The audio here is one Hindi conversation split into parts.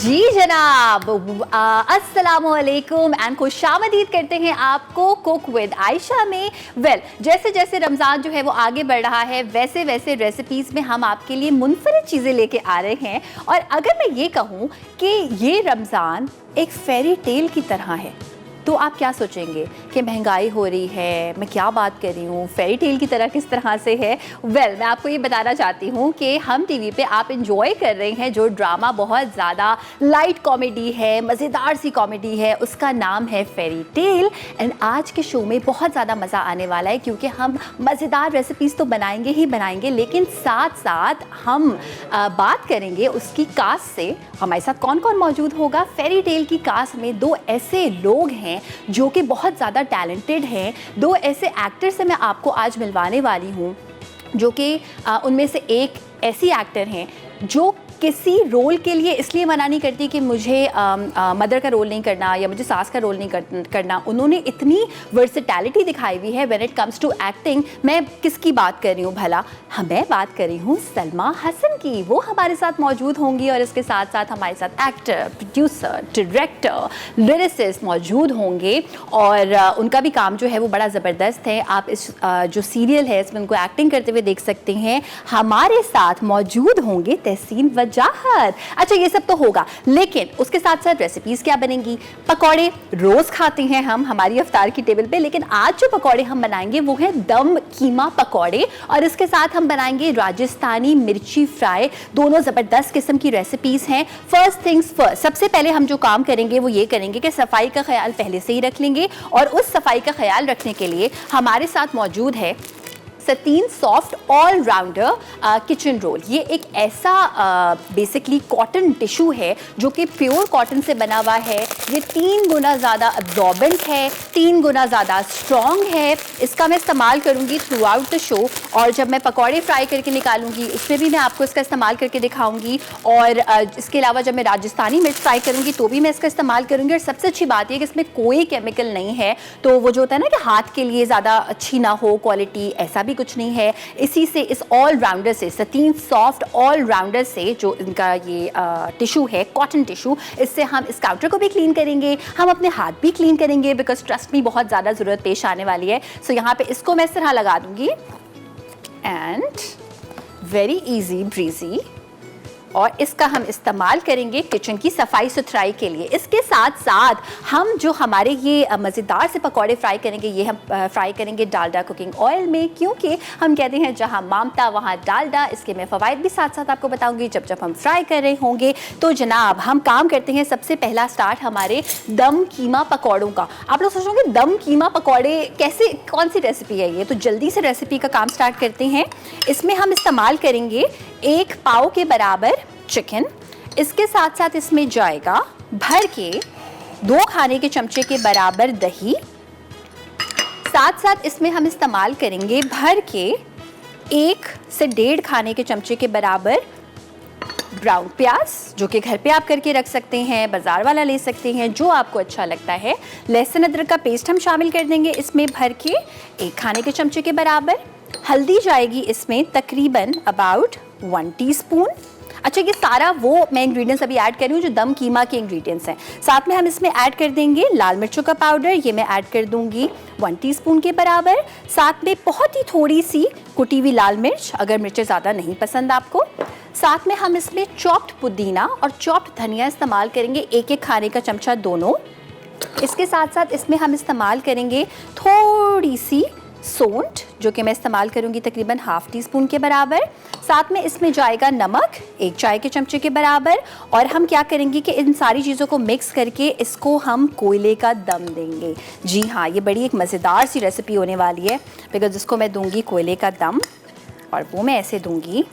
जी जनाब, अस्सलामुअलैकुम एंड खुशामदीद करते हैं आपको कुक विद आयशा में। जैसे जैसे रमज़ान जो है वो आगे बढ़ रहा है वैसे वैसे रेसिपीज़ में हम आपके लिए मुनफरिद चीज़ें लेके आ रहे हैं। और अगर मैं ये कहूँ कि ये रमज़ान एक फेरी टेल की तरह है तो आप क्या सोचेंगे कि महंगाई हो रही है, मैं क्या बात कर रही हूँ, फेरी टेल की तरह किस तरह से है। मैं आपको ये बताना चाहती हूँ कि हम टीवी पे आप इंजॉय कर रहे हैं जो ड्रामा बहुत ज़्यादा लाइट कॉमेडी है, मज़ेदार सी कॉमेडी है, उसका नाम है फेरी टेल। एंड आज के शो में बहुत ज़्यादा मज़ा आने वाला है क्योंकि हम मज़ेदार रेसिपीज़ तो बनाएंगे ही बनाएंगे, लेकिन साथ साथ हम बात करेंगे उसकी कास्ट से। हमारे साथ कौन कौन मौजूद होगा? फेरी टेल की कास्ट में दो ऐसे लोग हैं जो कि बहुत ज़्यादा टैलेंटेड हैं, दो ऐसे एक्टर से मैं आपको आज मिलवाने वाली हूँ जो कि उनमें से एक ऐसी एक्टर हैं जो किसी रोल के लिए इसलिए मना नहीं करती कि मुझे मदर का रोल नहीं करना या मुझे सास का रोल नहीं करना। उन्होंने इतनी वर्सेटैलिटी दिखाई हुई है when it comes to acting. मैं किसकी बात कर रही हूँ भला? मैं बात कर रही हूँ सलमा हसन की। वो हमारे साथ मौजूद होंगी और इसके साथ साथ हमारे साथ एक्टर, प्रोड्यूसर, डायरेक्टर, लिरिसिस्ट मौजूद होंगे और उनका भी काम जो है वो बड़ा ज़बरदस्त है। आप इस जो सीरियल है इसमें उनको एक्टिंग करते हुए देख सकते हैं। हमारे साथ मौजूद होंगे तहसीन वजाहत। अच्छा, ये सब तो होगा, लेकिन उसके साथ साथ रेसिपीज क्या बनेंगी? पकौड़े रोज खाते हैं हम हमारी इफ्तार की टेबल पे, लेकिन आज जो पकौड़े हम बनाएंगे वो है दम कीमा पकौड़े और इसके साथ हम बनाएंगे राजस्थानी मिर्ची फ्राई। दोनों जबरदस्त किस्म की रेसिपीज हैं। फर्स्ट थिंग्स फर्स्ट, सबसे पहले हम जो काम करेंगे वो ये करेंगे कि सफाई का ख्याल पहले से ही रख लेंगे और उस सफाई का ख्याल रखने के लिए हमारे साथ मौजूद है Satin soft all rounder kitchen roll. ये एक ऐसा बेसिकली कॉटन टिशू है जो कि प्योर कॉटन से बना हुआ है। ये 3 गुना ज़्यादा अब्जॉर्बेंट है, 3 गुना ज़्यादा स्ट्रॉन्ग है। इसका मैं इस्तेमाल करूँगी थ्रू आउट द शो और जब मैं पकौड़े फ्राई करके निकालूंगी उसमें भी मैं आपको इसका इस्तेमाल करके दिखाऊंगी। और इसके अलावा जब मैं राजस्थानी मिर्च फ्राई करूँगी तो भी मैं इसका इस्तेमाल करूँगी। और सबसे अच्छी बात यह कि इसमें कोई केमिकल नहीं है, तो वो जो होता है ना कि हाथ के लिए ज़्यादा अच्छी ना हो क्वालिटी, ऐसा कुछ नहीं है। इसी से इस ऑल राउंडर से, सतीन सॉफ्ट ऑल राउंडर से जो इनका ये टिशू है कॉटन टिशू, इससे हम इस काउंटर को भी क्लीन करेंगे, हम अपने हाथ भी क्लीन करेंगे बिकॉज ट्रस्ट मी बहुत ज़्यादा ज़रूरत पेश आने वाली है। सो यहाँ पे इसको मैं इस तरह लगा दूंगी एंड वेरी इजी ब्रीजी, और इसका हम इस्तेमाल करेंगे किचन की सफाई सुथराई के लिए। इसके साथ साथ हम जो हमारे ये मज़ेदार से पकौड़े फ्राई करेंगे ये हम फ्राई करेंगे डालडा कुकिंग ऑयल में, क्योंकि हम कहते हैं जहां मामता वहां डालडा। इसके मैं फ़वाइद भी साथ साथ आपको बताऊंगी जब जब हम फ्राई कर रहे होंगे। तो जनाब हम काम करते हैं, सबसे पहला स्टार्ट हमारे दम कीमा पकौड़ों का। आप लोग सोचोगे दम कीमा पकौड़े कैसे, कौन सी रेसिपी है ये? तो जल्दी से रेसिपी का काम स्टार्ट करते हैं। इसमें हम इस्तेमाल करेंगे 1 पाव के बराबर चिकन। इसके साथ साथ इसमें जाएगा भर के 2 खाने के चमचे के बराबर दही। साथ साथ इसमें हम इस्तेमाल करेंगे भर के 1 से 1.5 खाने के चमचे के बराबर ब्राउन प्याज, जो कि घर पे आप करके रख सकते हैं, बाजार वाला ले सकते हैं, जो आपको अच्छा लगता है। लहसुन अदरक का पेस्ट हम शामिल कर देंगे इसमें भर के 1 खाने के चमचे के बराबर। हल्दी जाएगी इसमें तकरीबन अबाउट 1 टीस्पून। अच्छा, ये सारा वो मैं इंग्रेडिएंट्स अभी ऐड कर रही हूँ जो दम कीमा के इंग्रेडिएंट्स हैं। साथ में हम इसमें ऐड कर देंगे लाल मिर्चों का पाउडर, ये मैं ऐड कर दूंगी 1 टीस्पून के बराबर। साथ में बहुत ही थोड़ी सी कुटी हुई लाल मिर्च, अगर मिर्चें ज़्यादा नहीं पसंद आपको। साथ में हम इसमें चॉप्ड पुदीना और चॉप्ड धनिया इस्तेमाल करेंगे 1-1 खाने का चमचा दोनों। इसके साथ साथ इसमें हम इस्तेमाल करेंगे थोड़ी सी सौंठ, जो कि मैं इस्तेमाल करूंगी तकरीबन 1/2 टीस्पून के बराबर। साथ में इसमें जाएगा नमक 1 चाय के चमचे के बराबर। और हम क्या करेंगे कि इन सारी चीज़ों को मिक्स करके इसको हम कोयले का दम देंगे। जी हाँ, ये बड़ी एक मज़ेदार सी रेसिपी होने वाली है बिकॉज इसको मैं दूंगी कोयले का दम, और वो मैं ऐसे दूंगी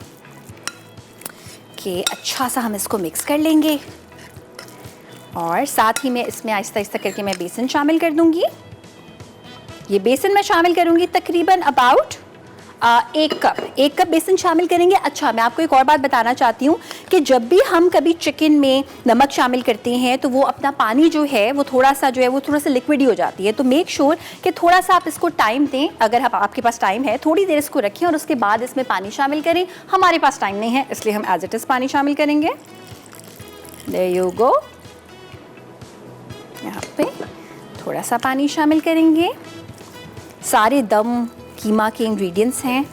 कि अच्छा सा हम इसको मिक्स कर लेंगे। और साथ ही में इसमें आहिस्ता आहिस्ता करके मैं बेसन शामिल कर दूंगी। ये बेसन मैं शामिल करूंगी तकरीबन अबाउट 1 कप बेसन शामिल करेंगे। अच्छा, मैं आपको एक और बात बताना चाहती हूँ कि जब भी हम कभी चिकन में नमक शामिल करते हैं तो वो अपना पानी जो है वो थोड़ा सा लिक्विडी हो जाती है। तो मेक श्योर कि थोड़ा सा आप इसको टाइम दें, अगर आपके पास टाइम है थोड़ी देर इसको रखें और उसके बाद इसमें पानी शामिल करें। हमारे पास टाइम नहीं है इसलिए हम एज इट इज़ पानी शामिल करेंगे। There you go. यहाँ पे थोड़ा सा पानी शामिल करेंगे। सारे दम कीमा के इंग्रेडिएंट्स हैं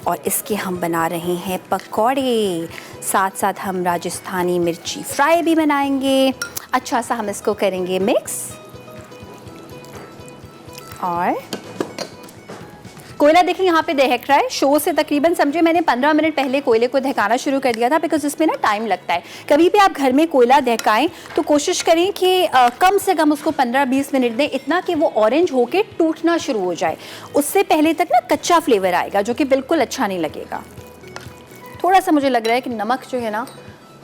और इसके हम बना रहे हैं पकौड़े। साथ साथ हम राजस्थानी मिर्ची फ्राई भी बनाएंगे। अच्छा सा हम इसको करेंगे मिक्स। और कोयला देखिए यहाँ पे दहक रहा है। शो से तकरीबन समझे मैंने 15 मिनट पहले कोयले को दहकाना शुरू कर दिया था, बिकॉज इसमें ना टाइम लगता है। कभी भी आप घर में कोयला दहकाएं तो कोशिश करें कि कम से कम उसको 15-20 मिनट दें, इतना कि वो ऑरेंज होके टूटना शुरू हो जाए। उससे पहले तक ना कच्चा फ्लेवर आएगा जो कि बिल्कुल अच्छा नहीं लगेगा। थोड़ा सा मुझे लग रहा है कि नमक जो है ना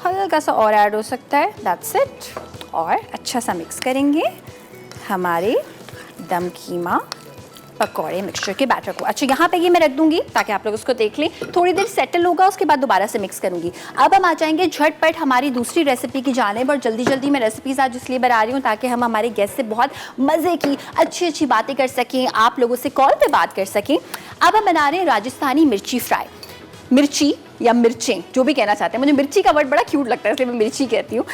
हल्का सा और ऐड हो सकता है। That's it. और अच्छा सा मिक्स करेंगे हमारे दम कीमा पकौड़े मिक्सचर के बैटर को। अच्छा यहाँ पे ये मैं रख दूंगी ताकि आप लोग उसको देख लें। थोड़ी देर सेटल होगा, उसके बाद दोबारा से मिक्स करूंगी। अब हम आ जाएंगे झटपट हमारी दूसरी रेसिपी की जानिब। और जल्दी जल्दी मैं रेसिपीज आज इसलिए बना रही हूँ ताकि हम हमारे गेस्ट से बहुत मज़े की अच्छी अच्छी बातें कर सकें, आप लोगों से कॉल पर बात कर सकें। अब हम बना रहे हैं राजस्थानी मिर्ची फ्राई। मिर्ची या मिर्चें जो भी कहना चाहते हैं, मुझे मिर्ची का वर्ड बड़ा क्यूट लगता है इसलिए मैं मिर्ची कहती हूँ।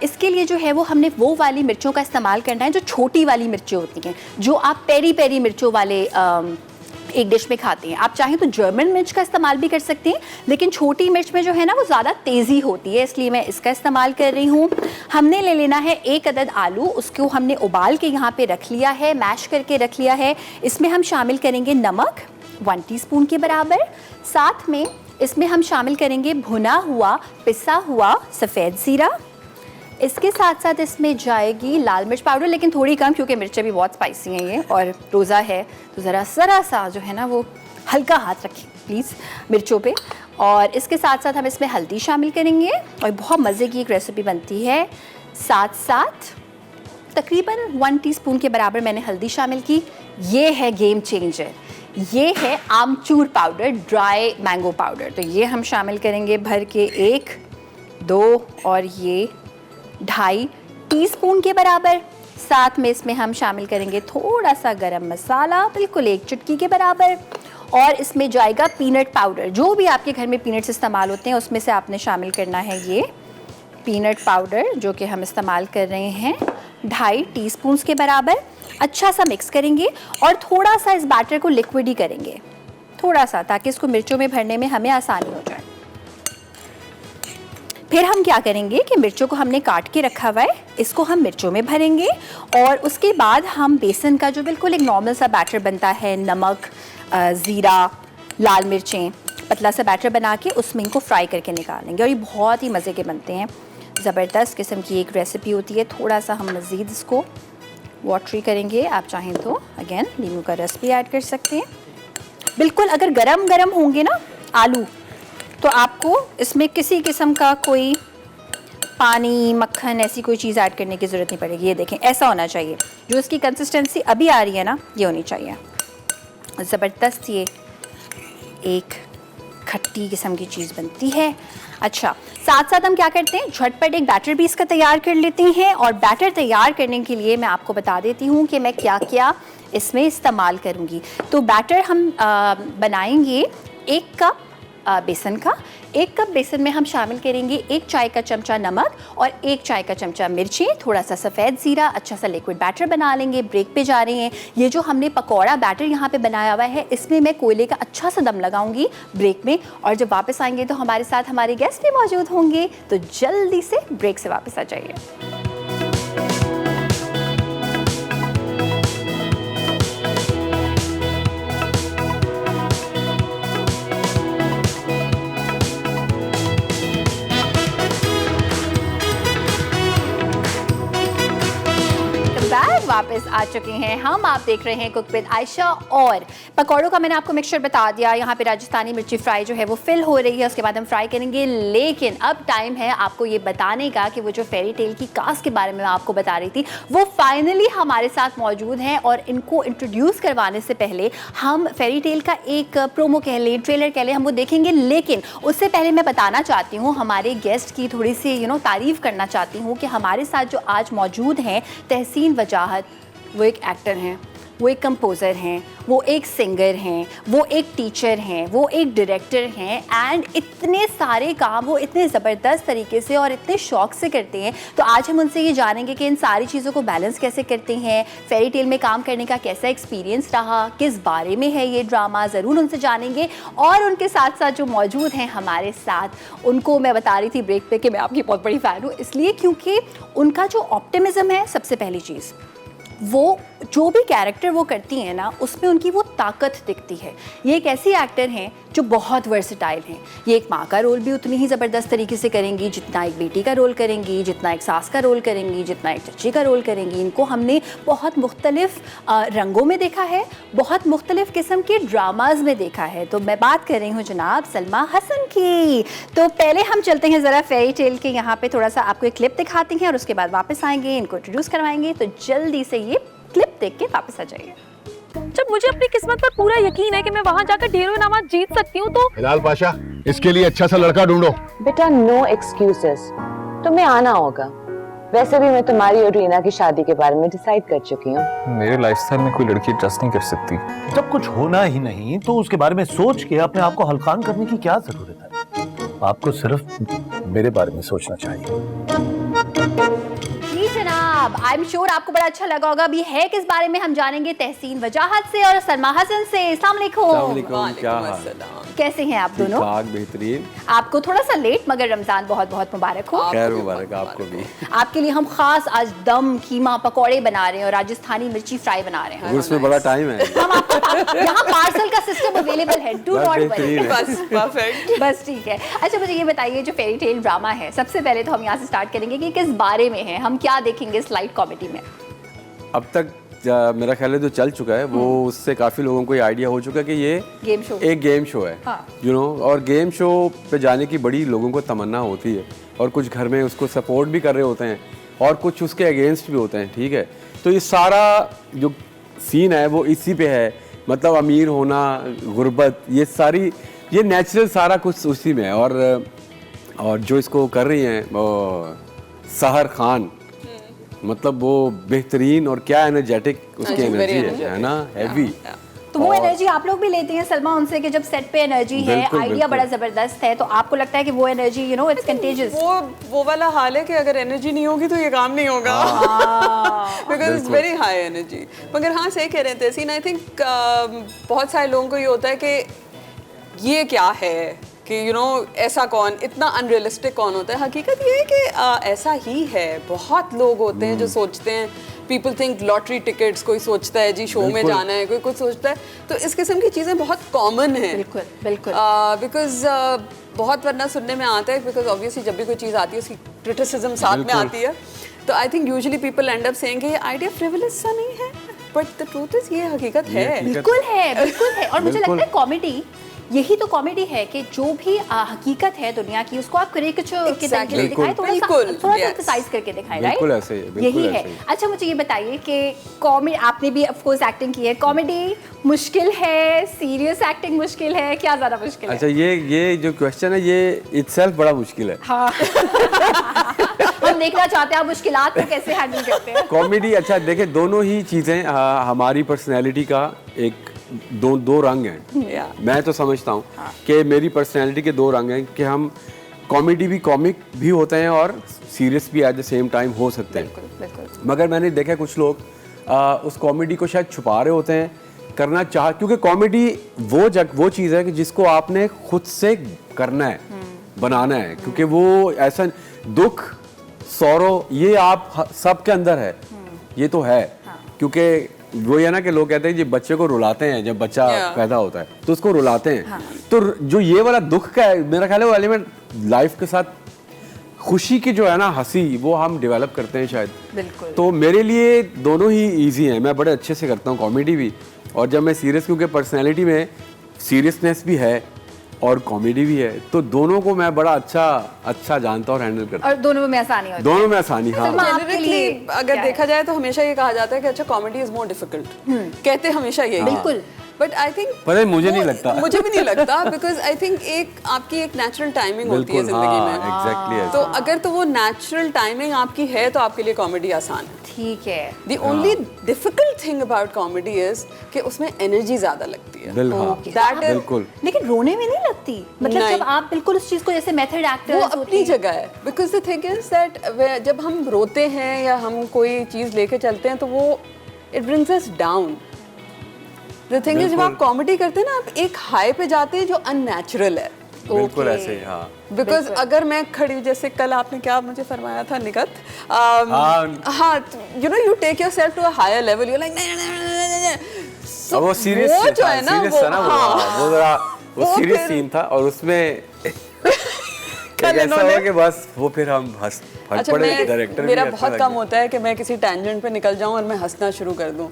इसके लिए जो है वो हमने वो वाली मिर्चों का इस्तेमाल करना है जो छोटी वाली मिर्चें होती हैं, जो आप पेरी पेरी मिर्चों वाले एक डिश में खाते हैं। आप चाहें तो जर्मन मिर्च का इस्तेमाल भी कर सकते हैं, लेकिन छोटी मिर्च में जो है ना वो ज़्यादा तेज़ी होती है, इसलिए मैं इसका इस्तेमाल कर रही हूँ। हमने ले लेना है 1 अदद आलू। उसको हमने उबाल के यहाँ पे रख लिया है, मैश करके रख लिया है। इसमें हम शामिल करेंगे नमक 1 टीस्पून के बराबर। साथ में इसमें हम शामिल करेंगे भुना हुआ पिसा हुआ सफ़ेद ज़ीरा। इसके साथ साथ इसमें जाएगी लाल मिर्च पाउडर, लेकिन थोड़ी कम क्योंकि मिर्चें भी बहुत स्पाइसी हैं ये, और रोज़ा है तो ज़रा सा जो है ना वो हल्का हाथ रखें प्लीज़ मिर्चों पे। और इसके साथ साथ हम इसमें हल्दी शामिल करेंगे और बहुत मज़े की एक रेसिपी बनती है। साथ साथ तकरीबन 1 टीस्पून के बराबर मैंने हल्दी शामिल की। ये है गेम चेंजर, ये है आमचूर पाउडर, ड्राई मैंगो पाउडर। तो ये हम शामिल करेंगे भर के 1, 2 और ये 2.5 टीस्पून के बराबर। साथ में इसमें हम शामिल करेंगे थोड़ा सा गरम मसाला, बिल्कुल 1 चुटकी के बराबर। और इसमें जाएगा पीनट पाउडर। जो भी आपके घर में पीनट्स इस्तेमाल होते हैं उसमें से आपने शामिल करना है ये पीनट पाउडर, जो कि हम इस्तेमाल कर रहे हैं 2.5 टीस्पून के बराबर। अच्छा सा मिक्स करेंगे और थोड़ा सा इस बैटर को लिक्विड ही करेंगे, थोड़ा सा, ताकि इसको मिर्चों में भरने में हमें आसानी हो जाए। फिर हम क्या करेंगे कि मिर्चों को हमने काट के रखा हुआ है, इसको हम मिर्चों में भरेंगे। और उसके बाद हम बेसन का जो बिल्कुल एक नॉर्मल सा बैटर बनता है, नमक, ज़ीरा, लाल मिर्चें, पतला सा बैटर बना के उसमें इनको फ्राई करके निकालेंगे। और ये बहुत ही मज़े के बनते हैं, ज़बरदस्त किस्म की एक रेसिपी होती है। थोड़ा सा हम मज़ीद इसको वाटरी करेंगे, आप चाहें तो अगेन नींबू का रस भी ऐड कर सकते हैं। बिल्कुल अगर गरम गरम होंगे ना आलू, तो आपको इसमें किसी किस्म का कोई पानी, मक्खन, ऐसी कोई चीज़ ऐड करने की ज़रूरत नहीं पड़ेगी। ये देखें ऐसा होना चाहिए, जो इसकी कंसिस्टेंसी अभी आ रही है ना, ये होनी चाहिए। ज़बरदस्त ये एक खट्टी किस्म की चीज़ बनती है। अच्छा, साथ साथ हम क्या करते हैं, झटपट एक बैटर भी इसका तैयार कर लेते हैं। और बैटर तैयार करने के लिए मैं आपको बता देती हूँ कि मैं क्या क्या इसमें इस्तेमाल करूँगी। तो बैटर हम बनाएंगे 1 कप बेसन का। 1 कप बेसन में हम शामिल करेंगे 1 चाय का चमचा नमक और 1 चाय का चमचा मिर्ची, थोड़ा सा सफ़ेद ज़ीरा। अच्छा सा लिक्विड बैटर बना लेंगे। ब्रेक पे जा रहे हैं। ये जो हमने पकौड़ा बैटर यहाँ पे बनाया हुआ है, इसमें मैं कोयले का अच्छा सा दम लगाऊंगी ब्रेक में। और जब वापस आएंगे तो हमारे साथ हमारे गेस्ट भी मौजूद होंगे, तो जल्दी से ब्रेक से वापस आ जाइए। वापस आ चुके हैं हम। आप देख रहे हैं कुक विद आयशा। और पकौड़ों का मैंने आपको मिक्सचर बता दिया। यहाँ पे राजस्थानी मिर्ची फ्राई जो है वो फिल हो रही है, उसके बाद हम फ्राई करेंगे। लेकिन अब टाइम है आपको ये बताने का कि वो जो फेरी टेल की कास्ट के बारे में मैं आपको बता रही थी, वो फाइनली हमारे साथ मौजूद हैं। और इनको इंट्रोड्यूस करवाने से पहले हम फेरी टेल का एक प्रोमो कह लें, ट्रेलर कह लें, हम वो देखेंगे। लेकिन उससे पहले मैं बताना चाहती हूँ हमारे गेस्ट की थोड़ी सी तारीफ़ करना चाहती हूँ कि हमारे साथ जो आज मौजूद हैं तहसीन वजाहत, वो एक एक्टर हैं, वो एक कंपोज़र हैं, वो एक सिंगर हैं, वो एक टीचर हैं, वो एक डायरेक्टर हैं एंड इतने सारे काम वो इतने ज़बरदस्त तरीके से और इतने शौक़ से करते हैं। तो आज हम उनसे ये जानेंगे कि इन सारी चीज़ों को बैलेंस कैसे करते हैं, फेरी टेल में काम करने का कैसा एक्सपीरियंस रहा, किस बारे में है ये ड्रामा, ज़रूर उनसे जानेंगे। और उनके साथ साथ जो मौजूद हैं हमारे साथ, उनको मैं बता रही थी ब्रेक पे कि मैं आपकी बहुत बड़ी फ़ैन हूँ, इसलिए क्योंकि उनका जो ऑप्टिमिज़म है, सबसे पहली चीज़ वो जो भी कैरेक्टर वो करती हैं ना, उसमें उनकी वो ताकत दिखती है। ये एक ऐसी एक्टर हैं जो बहुत वर्सेटाइल हैं। ये एक माँ का रोल भी उतनी ही ज़बरदस्त तरीके से करेंगी जितना एक बेटी का रोल करेंगी, जितना एक सास का रोल करेंगी, जितना एक चच्ची का रोल करेंगी। इनको हमने बहुत मुख्तलिफ रंगों में देखा है, बहुत मुख्तलिफ किस्म के ड्रामाज़ में देखा है। तो मैं बात कर रही हूँ जनाब सलमा हसन की। तो पहले हम चलते हैं ज़रा फेरी टेल के यहाँ पे, थोड़ा सा आपको एक क्लिप दिखाते हैं और उसके बाद वापस आएंगे, इनको इंट्रोड्यूस करवाएंगे। तो जल्दी से ये क्लिप देख के वापस आ जाइए। जब मुझे अपनी किस्मत पर पूरा यकीन है कि मैं वहाँ जाकर ढेरों इनामात जीत सकती हूँ तो हिलाल पाशा, इसके लिए अच्छा सा लड़का ढूंढो। बेटा नो एक्सक्यूजेस, तुम्हें आना होगा। वैसे भी मैं तुम्हारी और रीना की शादी के बारे में डिसाइड कर चुकी हूँ। मेरे लाइफस्टाइल में कोई लड़की ट्रस्ट नहीं कर सकती। जब कुछ होना ही नहीं तो उसके बारे में सोच के अपने आप को हल्कान करने की क्या जरूरत है? आपको सिर्फ मेरे बारे में सोचना चाहिए। जी जनाब, आई एम श्योर आपको बड़ा अच्छा लगा होगा। अभी है किस बारे में हम जानेंगे तहसीन वजाहत से और सलमा हसन से। अस्सलाम वालेकुम। क्या हाल? कैसे हैं आप दोनों? बेहतरीन। आपको थोड़ा सा लेट, मगर रमजान बहुत बहुत मुबारक हो। खैर मुबारक आपको भी। आपके लिए हम खास आज दम कीमा पकौड़े बना रहे हैं और राजस्थानी मिर्ची फ्राई बना रहे हैं। उसमें बड़ा टाइम है। हम आपको यहाँ पार्सल का सिस्टम अवेलेबल है, डू नॉट वरी। बस परफेक्ट। बस ठीक है। अच्छा मुझे ये बताइए, जो फेरी टेल ड्रामा है, सबसे पहले तो हम यहाँ से स्टार्ट करेंगे कि किस बारे में है, हम क्या देखेंगे इस लाइट कॉमेडी में? अब तक मेरा ख्याल है जो चल चुका है वो उससे काफ़ी लोगों को ये आइडिया हो चुका है कि ये गेम शो, एक गेम शो है। यू नो, और गेम शो पे जाने की बड़ी लोगों को तमन्ना होती है और कुछ घर में उसको सपोर्ट भी कर रहे होते हैं और कुछ उसके अगेंस्ट भी होते हैं। ठीक है, तो ये सारा जो सीन है वो इसी पे है। मतलब अमीर होना, गुर्बत, ये सारी, ये नेचुरल सारा कुछ उसी में है। और जो इसको कर रही हैं सहर खान, मतलब वो बेहतरीन और क्या एनर्जेटिक उसकी एनर्जी है ना, हैवी। तो वो एनर्जी आप लोग भी लेते हैं सलमा उनसे कि जब सेट पे एनर्जी है, आइडिया बड़ा जबरदस्त है, तो आपको लगता है कि वो energy, you know, it's contagious? वो वाला हाल है कि अगर एनर्जी नहीं होगी तो ये काम नहीं होगा, because it's very high energy. मगर हाँ, सही कह रहे हैं तहसीन। आई थिंक बहुत सारे लोगों को ये होता है कि ये क्या है कि यू नो ऐसा कौन, इतना अनरियलिस्टिक कौन होता है। हकीकत ये है कि ऐसा ही है। बहुत लोग होते हैं जो सोचते हैं, पीपल थिंक लॉटरी टिकट्स, कोई सोचता है जी शो में जाना है, कोई कुछ सोचता है। तो इस किस्म की चीज़ें बहुत कॉमन हैं। बिल्कुल बिल्कुल। बिकॉज बहुत वरना सुनने में आता है, बिकॉज ऑब्वियसली जब भी कोई चीज़ आती है उसकी क्रिटिसिज्म साथ में आती है। तो I think usually people and up saying ये आइडिया फ्रिवलस सा नहीं है, बट द ट्रूथ इज ये हकीकत है। बिल्कुल है, बिल्कुल है। और मुझे लगता है कॉमेडी, यही तो कॉमेडी है कि जो भी हकीकत है दुनिया की, उसको आप करिकेचर के तरीके से दिखाएं, थोड़ा सा एम्फसाइज करके दिखाएं, राइट? यही है। अच्छा मुझे ये बताइए कि कॉमेडी, आपने भी ऑफ कोर्स एक्टिंग की है, कॉमेडी मुश्किल है, सीरियस एक्टिंग मुश्किल है, क्या ज्यादा मुश्किल है? अच्छा, ये जो क्वेश्चन है ये इटसेल्फ बड़ा मुश्किल है। हाँ। हम देखना चाहते हैं आप मुश्किलात को कैसे हैंडल करते हैं। कॉमेडी, अच्छा देखिए, दोनों ही चीज़ें हमारी पर्सनैलिटी का एक दो रंग हैं। मैं तो समझता हूँ कि मेरी पर्सनैलिटी के दो रंग हैं कि हम कॉमेडी भी, कॉमिक भी होते हैं और सीरियस भी एट द सेम टाइम हो सकते हैं। मगर मैंने देखा कुछ लोग उस कॉमेडी को शायद छुपा रहे होते हैं, करना चाह, क्योंकि कॉमेडी वो चीज़ है कि जिसको आपने खुद से करना है, बनाना है। क्योंकि वो ऐसा दुख, सौरो, ये आप सबके अंदर है, ये तो है। क्योंकि वो ये ना कि लोग कहते हैं जी बच्चे को रुलाते हैं, जब बच्चा पैदा होता है तो उसको रुलाते हैं। तो जो ये वाला दुख का है, मेरा ख्याल है वो एलिमेंट लाइफ के साथ खुशी की जो है ना, हंसी, वो हम डेवलप करते हैं शायद। बिल्कुल। तो मेरे लिए दोनों ही इजी हैं, मैं बड़े अच्छे से करता हूँ कॉमेडी भी, और जब मैं सीरियस, क्योंकि पर्सनैलिटी में सीरियसनेस भी है और कॉमेडी भी है, तो दोनों को मैं बड़ा अच्छा जानता और हैंडल करता हूँ। और दोनों में आसानी होती है। दोनों में आसानी, हाँ। जनरली अगर देखा जाए तो हमेशा ये कहा जाता है कि अच्छा कॉमेडी इज मोर डिफिकल्ट, कहते हमेशा यही। बिल्कुल। बट आई थिंक पता है, मुझे नहीं लगता। मुझे भी नहीं लगता, बिकॉज आई थिंक एक आपकी एक नेचुरल टाइमिंग होती है जिंदगी में। एग्जैक्टली तो अगर तो वो नेचुरल टाइमिंग आपकी है तो आपके लिए कॉमेडी आसान है। ठीक है। The only difficult thing about comedy is कि उसमें एनर्जी ज्यादा लगती है। Okay. That is- बिल्कुल। लेकिन रोने में नहीं लगती, मतलब नहीं। जब आप बिल्कुल उस चीज को जैसे मेथड वो एक्टर्स अपनी जगह है, because the thing is that जब हम रोते हैं या हम कोई चीज लेके चलते हैं तो वो it brings us down. The thing is जब आप कॉमेडी करते हैं ना, आप एक हाई पे जाते हैं जो अननेचुरल है। बिल्कुल ऐसे, हाँ। बिकॉज अगर मैं खड़ी, जैसे कल आपने क्या मुझे फरमाया था निगत, हाँ, you know you take yourself to a higher level, you like नहीं। अब वो सीरियस वो जो है ना, सीरियस था ना, वो जरा वो वो सीरियस फिर- सीन था और उसमें कल ऐसा इन्होंने- हुआ कि बस वो फिर हम हंस फट अच्छा, पड़े, मैं डायरेक्टर मेरा बहुत कम होता है कि मैं किसी टैंजेंट पे निकल जाऊं और मैं हंसना शुरू कर दूं।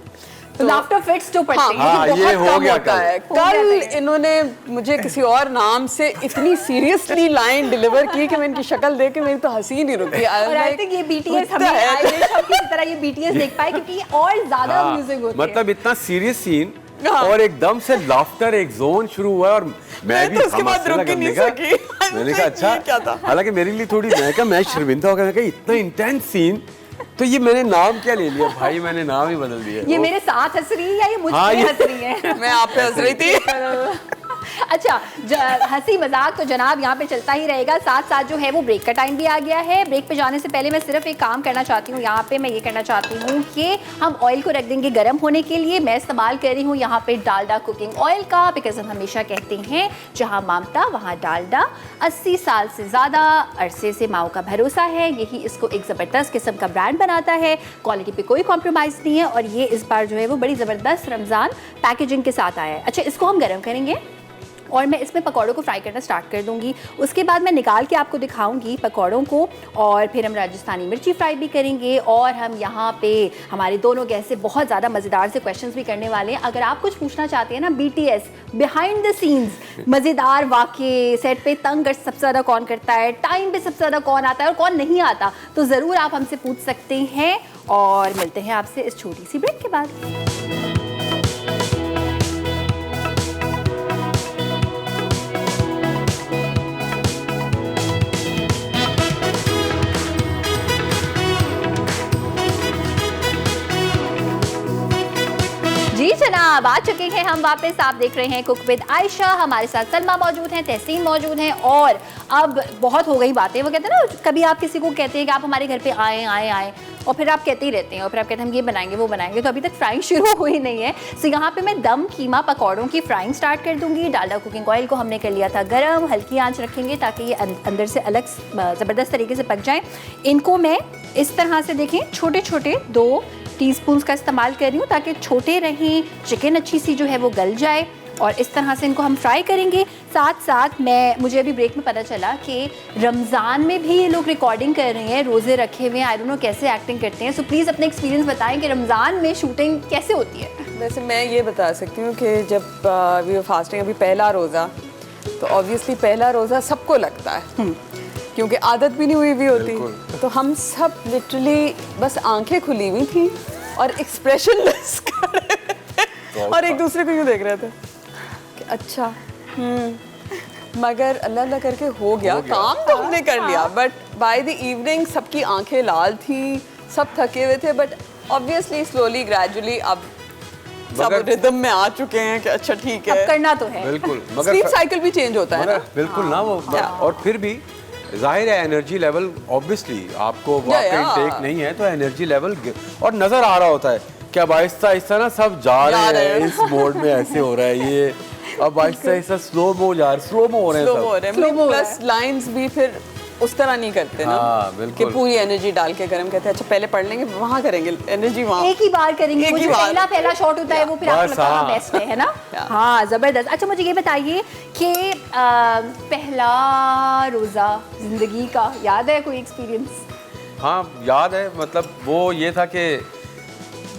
लाफ्टर फिट्स जो पड़ते हैं। हाँ, मुझे ये बहुत हो कम गया होता कल। है। हो गया कल था। इन्होंने मुझे किसी और नाम से इतनी सीरियसली लाइन डिलीवर की कि मैं इनकी शक्ल देख के मेरी तो हंसी नहीं रुकी। और आई थिंक ये बीटीएस हमें आई विश हम किसी तरह ये बीटीएस देख पाए, क्योंकि ये और ज्यादा हाँ, अम्यूजिंग होती है। मतलब इतना सीरियस सीन हाँ। और एकदम से लाफ्टर एक जोन शुरू हुआ और मैं भी तो उसके हम बाद हंसने रुक लगे। ही नहीं मैंने कहा- सकी। मैंने कहा ये अच्छा, क्या था? हालांकि मेरे लिए थोड़ी, मैं कहा मैं शर्मिंदा हो गया, मैं कहा इतना इंटेंस सीन, तो ये मैंने नाम क्या ले लिया भाई, मैंने नाम ही बदल दिया। ये मेरे साथ हंस रही है या ये मुझ हाँ, पे ये- हंस रही है? मैं आप पे हंस रही थी। अच्छा, हंसी मजाक तो जनाब यहाँ पे चलता ही रहेगा, साथ साथ जो है वो ब्रेक का टाइम भी आ गया है। ब्रेक पे जाने से पहले मैं सिर्फ एक काम करना चाहती हूँ, यहाँ पे मैं ये करना चाहती हूँ कि हम ऑयल को रख देंगे गर्म होने के लिए। मैं इस्तेमाल कर रही हूँ यहाँ पे डालडा कुकिंग ऑयल का, बिकॉज हम हमेशा कहते हैं जहाँ ममता वहाँ डालडा। 80 साल से ज़्यादा अरसे से माओ का भरोसा है, यही इसको एक ज़बरदस्त किस्म का ब्रांड बनाता है। क्वालिटी पे कोई कॉम्प्रोमाइज़ नहीं है और ये इस बार जो है वो बड़ी ज़बरदस्त रमज़ान पैकेजिंग के साथ आया है। अच्छा, इसको हम गर्म करेंगे और मैं इसमें पकौड़ों को फ्राई करना स्टार्ट कर दूंगी। उसके बाद मैं निकाल के आपको दिखाऊंगी पकौड़ों को, और फिर हम राजस्थानी मिर्ची फ्राई भी करेंगे। और हम यहाँ पे हमारे दोनों गेस्ट से बहुत ज़्यादा मज़ेदार से क्वेश्चंस भी करने वाले हैं। अगर आप कुछ पूछना चाहते हैं ना, बीटीएस बिहाइंड द सीन्स मज़ेदार वाक़े, सेट पे तंग सबसे ज़्यादा कौन करता है, टाइम पे सबसे ज़्यादा कौन आता है और कौन नहीं आता, तो ज़रूर आप हमसे पूछ सकते हैं। और मिलते हैं आपसे इस छोटी सी ब्रेक के बाद। जी जनाब, आ चुके हैं हम वापस। आप देख रहे हैं कुक विद आयशा। हमारे साथ सलमा मौजूद हैं, तहसीन मौजूद हैं। और अब बहुत हो गई बातें, वो कहते हैं ना, कभी आप किसी को कहते हैं कि आप हमारे घर पे आए आए आए, और फिर आप कहते ही रहते हैं और फिर आप कहते हैं हम ये बनाएंगे वो बनाएंगे, तो अभी तक फ्राइंग शुरू हुई नहीं है। सो यहाँ पे मैं दम कीमा पकौड़ों की फ्राइंग स्टार्ट कर दूंगी। डालडा कुकिंग ऑयल को हमने कर लिया था गरम, हल्की आंच रखेंगे ताकि ये अंदर से अलग ज़बरदस्त तरीके से पक जाएँ। इनको मैं इस तरह से देखें छोटे छोटे 2 टीस्पून्स का इस्तेमाल कर रही हूँ ताकि छोटे रहें, चिकन अच्छी सी जो है वो गल जाए। और इस तरह से इनको हम फ्राई करेंगे। साथ साथ मुझे अभी ब्रेक में पता चला कि रमज़ान में भी ये लोग रिकॉर्डिंग कर रहे हैं, रोज़े रखे हुए हैं। आई डोंट नो कैसे एक्टिंग करते हैं। सो प्लीज़ अपने एक्सपीरियंस बताएं कि रमज़ान में शूटिंग कैसे होती है। वैसे मैं ये बता सकती हूँ कि जब वी वर फास्टिंग, अभी पहला रोज़ा, तो ऑब्वियसली पहला रोज़ा सबको लगता है क्योंकि आदत भी नहीं हुई भी होती। तो हम सब लिटरली बस आंखें खुली हुई थी और एक्सप्रेशनलेस कर रहे थे और एक दूसरे को यूँ देख रहे थे कि अच्छा मगर अल्लाह अल्लाह करके हो गया काम, तो हमने कर लिया। बट बाय द इवनिंग सबकी आंखें लाल थी, सब थके हुए थे। बट ऑब्वियसली स्लोली ग्रेजुअली अब सब रिदम में आ चुके हैं कि अच्छा ठीक है, अब करना तो है। बिल्कुल, स्लीप साइकिल भी चेंज होता है ना। बिल्कुल ना वो। और फिर भी जाहिर है एनर्जी लेवल, ऑब्वियसली आपको वाकई इंटेक नहीं है तो एनर्जी लेवल और नजर आ रहा होता है कि अब आहिस्ता आहिस्ता ना सब जा रहे हैं इस मोड में, ऐसे हो रहा है ये, अब आहिस्ता आहिस्ता स्लो मो जा रहे, स्लो मो हो रहे हैं सब। प्लस लाइंस भी फिर उस तरह नहीं करते ना। हाँ, बिल्कुल। कि पूरी एनर्जी डाल के गरम कहते हैं अच्छा पहले पढ़ लेंगे, वहाँ करेंगे एनर्जी, वहाँ एक ही बार करेंगे। एक वो ही जो बार। पहला शॉट होता है वो फिर आपको बस, लगता है हाँ। बेस्ट है ना। हाँ, जबरदस्त। अच्छा, मुझे ये बताइए कि पहला रोज़ा जिंदगी का याद है कोई एक्सपीरियंस? हाँ याद है, मतलब वो ये था कि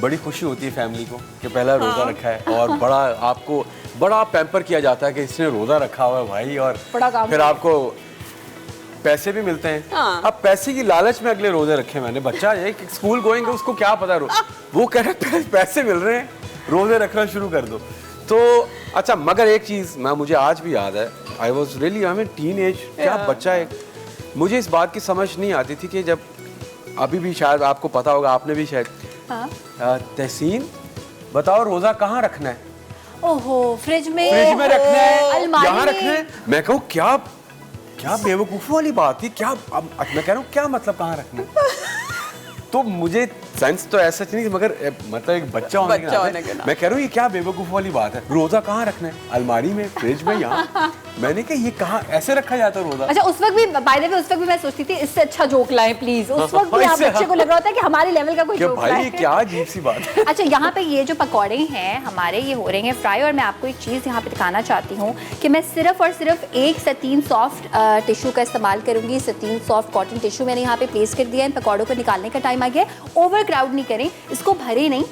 बड़ी खुशी होती है फैमिली को कि पहला रोज़ा रखा है और बड़ा आपको बड़ा पैम्पर किया जाता है कि इसने रोज़ा रखा हुआ है भाई, और बड़ा काम फिर आपको पैसे भी मिलते हैं। हाँ। अब पैसे की लालच में अगले रोज़े रखे मैंने। बच्चा एक स्कूल गोइंग है, उसको क्या पता वो कह रहे पैसे मिल रहे हैं, रोज़े रखना शुरू कर दो। तो अच्छा, मगर एक चीज़ मुझे आज भी याद है, I was really I mean teen age, क्या बच्चा है, मुझे इस बात की समझ नहीं आती थी कि जब अभी भी शायद आपको पता होगा, आपने भी शायद, तहसीन बताओ रोज़ा कहाँ रखना है? ओहो, फ्रिज में रखना है, अलमारी यहाँ में। रखना है। मैं कहूँ क्या बेवकूफ़ी वाली बात थी, क्या अब मैं कह रहा हूँ क्या मतलब कहाँ रखना है? तो मुझे सेंस तो ऐसा नहीं, मगर मतलब एक बच्चा होने के नाते मैं कह रहा हूँ ये क्या बेवकूफ़ वाली बात है, रोज़ा कहाँ रखना है? अलमारी में, फ्रिज में, यहाँ। मैंने कहा ये कहाँ ऐसे रखा जाता है रोज़ा? अच्छा, उस वक्त भी बाय द वे उस वक्त भी मैं सोचती थी इससे अच्छा जोक लाएं प्लीज। उस वक्त भी आप बच्चे को लग रहा होता है कि हमारे लेवल का कोई जोक भाई लाएं। ये क्या अजीब सी बात है। अच्छा, यहाँ पे ये जो पकौड़े हैं हमारे, ये हो रहे हैं फ्राई, और मैं आपको एक चीज़ यहाँ पे दिखाना चाहती हूँ कि मैं सिर्फ और सिर्फ एक सतीन सॉफ्ट टिश्यू का इस्तेमाल करूँगी। सतीन सॉफ्ट कॉटन टिश्यू मैंने यहाँ पे प्लेस कर दिया है। इन पकौड़ों को निकालने का टाइम आ गया। ओवर क्राउड नहीं करें, इसको भरे नहीं,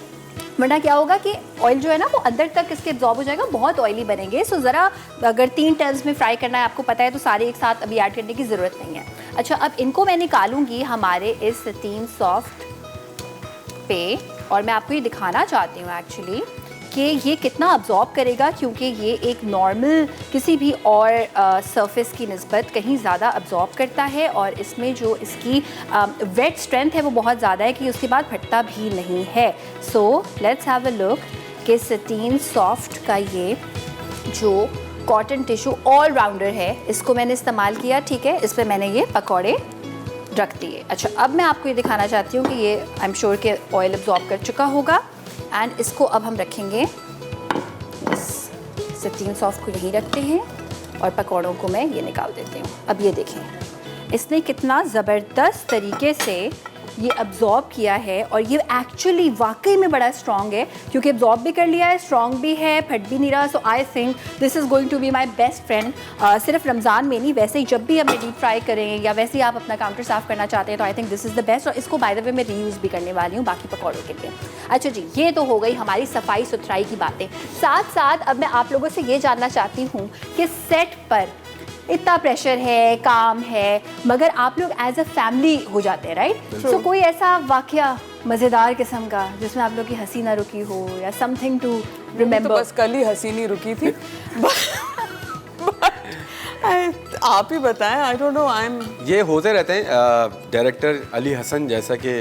वरना क्या होगा कि ऑयल जो है ना वो अंदर तक इसके एब्जॉर्ब हो जाएगा, बहुत ऑयली बनेंगे। सो ज़रा अगर 3 टर्न्स में फ्राई करना है आपको पता है, तो सारे एक साथ अभी ऐड करने की ज़रूरत नहीं है। अच्छा, अब इनको मैं निकालूंगी हमारे इस सतीन सॉफ्ट पे, और मैं आपको ये दिखाना चाहती हूँ एक्चुअली कि ये कितना अब्जॉर्ब करेगा, क्योंकि ये एक नॉर्मल किसी भी और सरफेस की निस्बत कहीं ज़्यादा अब्जॉर्ब करता है, और इसमें जो इसकी वेट स्ट्रेंथ है वो बहुत ज़्यादा है कि उसके बाद फटता भी नहीं है। So let's have a look कि सटीन सॉफ्ट का ये जो कॉटन टिश्यू ऑल राउंडर है, इसको मैंने इस्तेमाल किया, ठीक है। इस पर मैंने ये पकौड़े रख दिए। अच्छा, अब मैं आपको ये दिखाना चाहती हूँ कि ये आई एम श्योर कि ऑयल अब्जॉर्ब कर चुका होगा, एंड इसको अब हम रखेंगे, इस सटीन सॉफ्ट को यहीं रखते हैं और पकौड़ों को मैं ये निकाल देती हूँ। अब ये देखें इसने कितना ज़बरदस्त तरीके से ये अब्जॉर्ब किया है, और ये एक्चुअली वाकई में बड़ा स्ट्रॉन्ग है, क्योंकि अब्जॉर्ब भी कर लिया है, स्ट्रॉन्ग भी है, फट भी नहीं रहा। So I think this is going to be my best friend. सिर्फ रमज़ान में नहीं, वैसे ही जब भी हमें डीप फ्राई करें या वैसे ही आप अपना काउंटर साफ़ करना चाहते हैं, तो आई think this is the best. और इसको बाय द वे मैं रीयूज़ भी करने वाली हूँ बाकी पकौड़ों के लिए। अच्छा जी, ये तो हो गई हमारी सफाई सुथराई की बातें। साथ साथ अब मैं आप लोगों से ये जानना चाहती हूँ कि सेट पर इतना प्रेशर है, काम है, मगर आप लोग एज अ फैमिली हो जाते हैं, राइट? सो कोई ऐसा वाकया मज़ेदार किस्म का जिसमें आप लोग की हंसी ना रुकी हो, या समथिंग टू रिमेंबर? तो बस कल ही हंसी नहीं रुकी थी। आप ही बताएं, I don't know, I am, ये होते रहते हैं। डायरेक्टर अली हसन, जैसा कि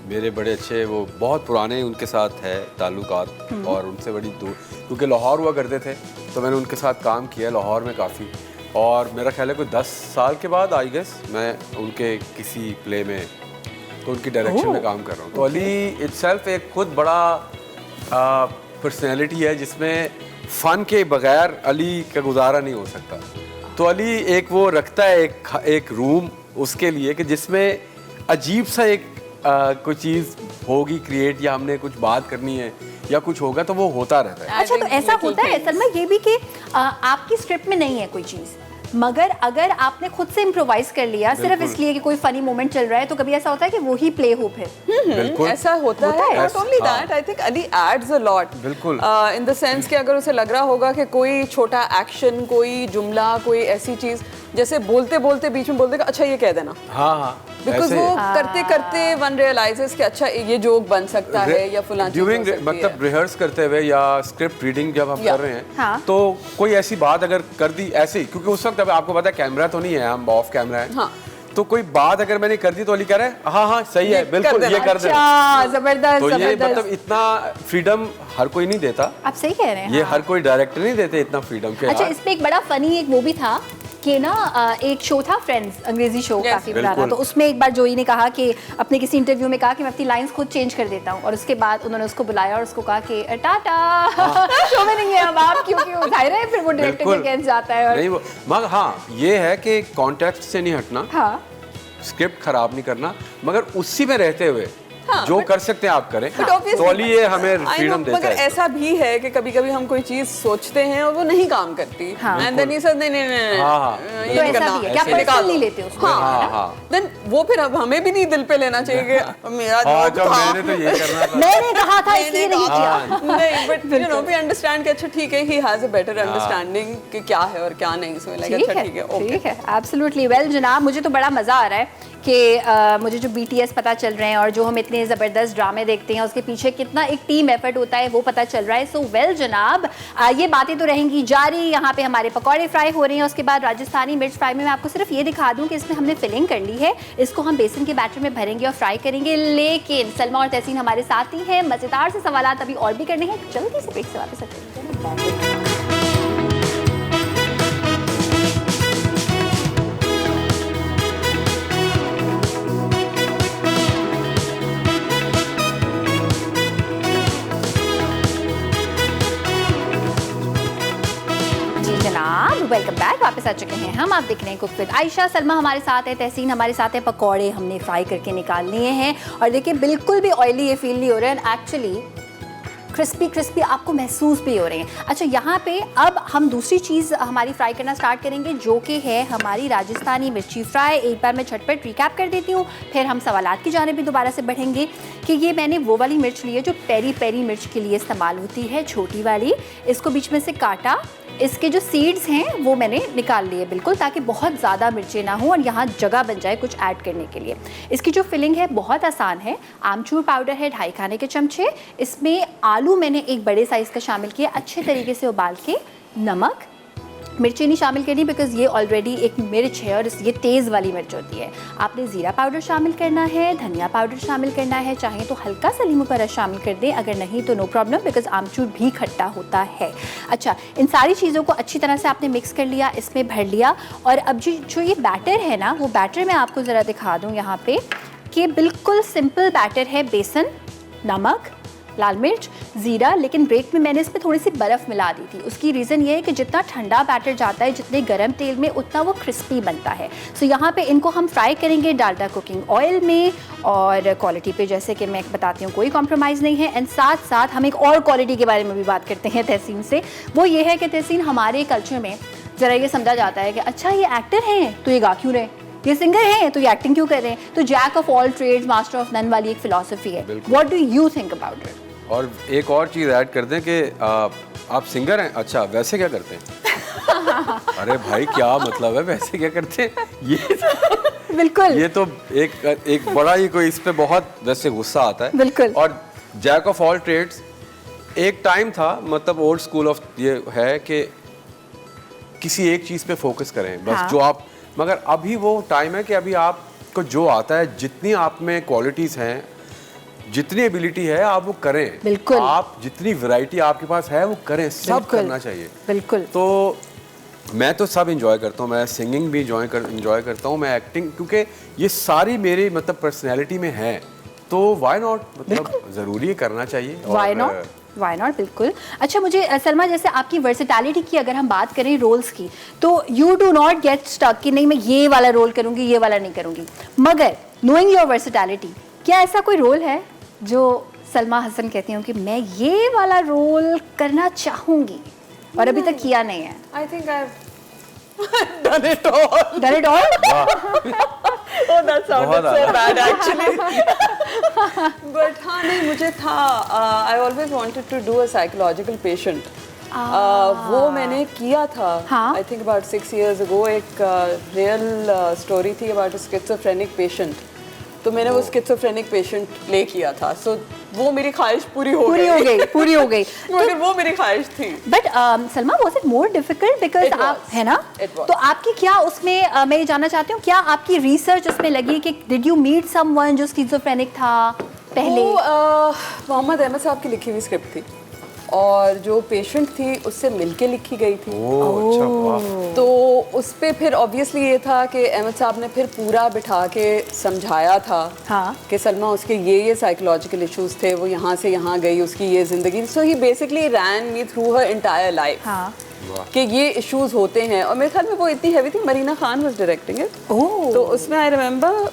मेरे बड़े अच्छे, वो बहुत पुराने उनके साथ है ताल्लुकात, और उनसे बड़ी दूर, क्योंकि लाहौर हुआ करते थे, तो मैंने उनके साथ काम किया लाहौर में काफ़ी। और मेरा ख्याल है कोई 10 साल के बाद आई गेस मैं उनके किसी प्ले में, तो उनकी डायरेक्शन में काम कर रहा हूँ। तो अली इटसेल्फ एक खुद बड़ा पर्सनैलिटी है, जिसमें फ़न के बगैर अली का गुजारा नहीं हो सकता। तो अली एक वो रखता है एक रूम उसके लिए, कि जिसमें अजीब सा एक कोई चीज़ होगी क्रिएट, या हमने कुछ बात करनी है या कुछ होगा, तो वो होता रहता है। अच्छा, तो ऐसा होता है सलमा ये भी कि आपकी स्क्रिप्ट में नहीं है कोई चीज़, मगर अगर आपने खुद से इम्प्रोवाइज कर लिया सिर्फ इसलिए कि कोई फनी मोमेंट चल रहा है, तो कभी ऐसा होता है कि वो ही प्ले हो फिर? बिल्कुल ऐसा होता है। Not only that, I think Ali adds a lot, बिल्कुल, इन द सेंस कि अगर उसे लग रहा होगा कि कोई छोटा एक्शन, कोई जुमला, कोई ऐसी चीज, जैसे बोलते बोलते बीच में बोल देगा, अच्छा ये कह देना, हाँ, बिकॉज वो करते करते वन रियलाइजेस कि अच्छा ये जोक बन सकता है या फलां चीज़ हो सकती है। मतलब रिहर्स करते हुए या स्क्रिप्ट रीडिंग जब हम कर रहे हैं, तो कोई ऐसी बात अगर कर दी ऐसे ही, क्योंकि उस वक्त अब आपको पता है कैमरा तो नहीं है, हम ऑफ कैमरा है, हाँ, तो कोई बात अगर मैंने कर दी तो अली कह रहा है हाँ हाँ सही है, बिल्कुल ये कर देना। जबरदस्त। तो ये मतलब इतना फ्रीडम हर कोई नहीं देता। आप सही कह रहे हैं, ये हर कोई डायरेक्टर नहीं देते इतना फ्रीडम के। अच्छा, इसमें एक बड़ा फनी एक वो भी था कि ना, एक शो था फ्रेंड्स, अंग्रेजी शो, काफी पुराना, तो उसमें एक बार जोई ने कहा कि अपने किसी इंटरव्यू में कहा कि मैं अपनी लाइंस खुद चेंज कर देता हूँ, और उसके बाद उन्होंने उसको बुलाया और उसको कहा कि टाटा, शो में नहीं है अब आप, क्योंकि जाहिर है फिर वो डायरेक्टर के अगेंस्ट जाता है। और नहीं वो, मगर हाँ ये है कि कॉन्टेक्स्ट से नहीं हटना, हाँ, स्क्रिप्ट खराब नहीं करना, मगर उसी में रहते हुए जो कर सकते हैं आप करें। तो अली ये हमें फ्रीडम देता मगर है। ऐसा भी है कि कभी कभी हम कोई चीज सोचते हैं और वो नहीं काम करती, एंड देन ही सेड नहीं नहीं नहीं, तो ऐसा भी है, क्या पर्सनल नहीं लेते उसको? हाँ, देन वो फिर अब हमें भी नहीं दिल पे लेना चाहिए कि मेरा जोक था, मैंने तो ये करना था, मैंने कहा था इसलिए नहीं किया। नहीं, but you know we understand कि अच्छा ठीक है, he has a better understanding कि क्या है और क्या नहीं, इसमें लगा अच्छा ठीक है, ओके, ठीक है, एब्सोल्युटली। वेल जनाब, मुझे तो बड़ा मजा आ रहा है कि मुझे जो BTS पता चल रहे हैं और जो हम इतने इतने ज़बरदस्त ड्रामे देखते हैं, उसके पीछे कितना एक टीम एफर्ट होता है वो पता चल रहा है। सो वेल जनाब, ये बातें तो रहेंगी जारी। यहाँ पे हमारे पकौड़े फ्राई हो रहे हैं, उसके बाद राजस्थानी मिर्च फ्राई में मैं आपको सिर्फ ये दिखा दूँ कि इसमें हमने फिलिंग कर ली है, इसको हम बेसन के बैटर में भरेंगे और फ्राई करेंगे। लेकिन सलमा और तहसीन हमारे साथ ही हैं, मज़ेदार से सवालात अभी और भी करने हैं, जल्दी से ब्रेक से वापस आते हैं। वेलकम बैक, वापस आ चुके हैं हम। आप देख रहे हैं कुक विद आयशा। सलमा हमारे साथ है, तहसीन हमारे साथ है। पकौड़े हमने फ्राई करके निकाल लिए हैं और देखिए बिल्कुल भी ऑयली ये फील नहीं हो रहा है, एक्चुअली क्रिस्पी क्रिस्पी आपको महसूस भी हो रहे हैं। अच्छा, यहाँ पे अब हम दूसरी चीज़ हमारी फ्राई करना स्टार्ट करेंगे जो कि है हमारी राजस्थानी मिर्ची फ्राई। एक बार मैं झटपट रिकैप कर देती हूँ, फिर हम सवालात की जानिब भी दोबारा से बढ़ेंगे कि ये मैंने वो वाली मिर्च ली है जो पेरी पेरी मिर्च के लिए इस्तेमाल होती है, छोटी वाली। इसको बीच में से काटा, इसके जो सीड्स हैं वो मैंने निकाल लिए बिल्कुल, ताकि बहुत ज़्यादा मिर्चें ना हो और यहाँ जगह बन जाए कुछ ऐड करने के लिए। इसकी जो फिलिंग है बहुत आसान है। आमचूर पाउडर है 2.5 खाने के चमचे, इसमें आलू मैंने एक बड़े साइज़ का शामिल किया, अच्छे तरीके से उबाल के। नमक, मिर्ची नहीं शामिल करनी बिकॉज ये ऑलरेडी एक मिर्च है और ये तेज़ वाली मिर्च होती है। आपने ज़ीरा पाउडर शामिल करना है, धनिया पाउडर शामिल करना है, चाहे तो हल्का सा नींबू का रस शामिल कर दें, अगर नहीं तो नो प्रॉब्लम बिकॉज आमचूर भी खट्टा होता है। अच्छा, इन सारी चीज़ों को अच्छी तरह से आपने मिक्स कर लिया, इसमें भर लिया। और अब जो ये बैटर है ना, वो बैटर मैं आपको ज़रा दिखा दूँ यहाँ पे कि बिल्कुल सिंपल बैटर है। बेसन, नमक, लाल मिर्च, ज़ीरा, लेकिन ब्रेक में मैंने इसमें थोड़ी सी बर्फ़ मिला दी थी। उसकी रीज़न ये है कि जितना ठंडा बैटर जाता है जितने गर्म तेल में, उतना वो क्रिस्पी बनता है। सो यहाँ पे इनको हम फ्राई करेंगे डालडा कुकिंग ऑयल में, और क्वालिटी पे जैसे कि मैं बताती हूँ कोई कॉम्प्रोमाइज़ नहीं है। एंड साथ साथ हम एक और क्वालिटी के बारे में भी बात करते हैं तहसीन से, वो ये है कि तहसीन, हमारे कल्चर में ज़रा ये समझा जाता है कि अच्छा ये एक्टर हैं तो ये गा क्यों रहे, ये सिंगर हैं तो ये एक्टिंग क्यों कर रहे हैं। तो jack of all trades master of none वाली एक फिलॉसफी है। What do you think about it? और एक और चीज़ ऐड कर दें कि आप सिंगर हैं, अच्छा वैसे क्या करते हैं? अरे भाई क्या मतलब है वैसे क्या करते हैं? ये बिल्कुल, ये तो एक बड़ा ही कोई इस पे बहुत वैसे गुस्सा आता है। बिल्कुल। और जैक ऑफ ऑल ट्रेड्स एक टाइम था, मतलब ओल्ड स्कूल ऑफ ये है कि किसी एक चीज़ पे फोकस करें बस। हाँ। जो आप, मगर अभी वो टाइम है कि अभी आपको जो आता है, जितनी आप में क्वालिटीज़ हैं, जितनी एबिलिटी है आप वो करें। बिल्कुल। आप जितनी वैरायटी आपके पास है वो करें, सब करना चाहिए। बिल्कुल। तो मैं तो सब इंजॉय करता हूँ, मैं सिंगिंग भी इंजॉय करता हूँ, मैं एक्टिंग, क्योंकि ये सारी मेरी मतलब पर्सनैलिटी में है, तो व्हाई नॉट, मतलब ज़रूरी है, करना चाहिए। व्हाई नॉट, बिल्कुल। अच्छा, मुझे सलमा, जैसे आपकी वर्सेटैलिटी की अगर हम बात करें रोल्स की, तो you do not get stuck कि नहीं मैं ये वाला रोल करूँगी, ये वाला नहीं करूँगी, मगर नोइंग योर वर्सेटैलिटी, क्या ऐसा कोई रोल है जो सलमा हसन कहती हूँ कि मैं ये वाला रोल करना चाहूँगी और अभी तक किया नहीं है? I think I've done it all. Done it all? Oh, that sounded so bad actually. But हाँ, नहीं, मुझे था, I always wanted to do a psychological patient. वो मैंने किया था। हाँ? I think about 6 years ago, एक real story थी about a schizophrenic patient. तो मैंने वो schizophrenic patient प्ले किया था। So वो मेरी ख्वाहिश पूरी हो गई। मगर वो मेरी ख्वाहिश थी। But Salma, was it more difficult because आप है ना, तो आपकी क्या उसमें मैं ये जानना चाहती हूँ, क्या आपकी रिसर्च उसमें लगी कि डिड यू मीट समवन जो स्किज़ोफ्रेनिक था पहले? मोहम्मद अहमद साहब की लिखी हुई स्क्रिप्ट थी और जो पेशेंट थी उससे मिलके लिखी गई थी। अच्छा, वाह। तो उस पे फिर ऑब्वियसली ये था कि अहमद साहब ने फिर पूरा बिठा के समझाया था। हाँ। कि सलमा, उसके ये साइकोलॉजिकल इश्यूज थे, वो यहाँ से यहाँ गई, उसकी ये जिंदगी। So he basically ran me through her entire life. हाँ। कि ये इश्यूज होते हैं। और मेरे ख्याल में वो इतनी हैवी थी, Marina Khan was directing it. तो उसमें I remember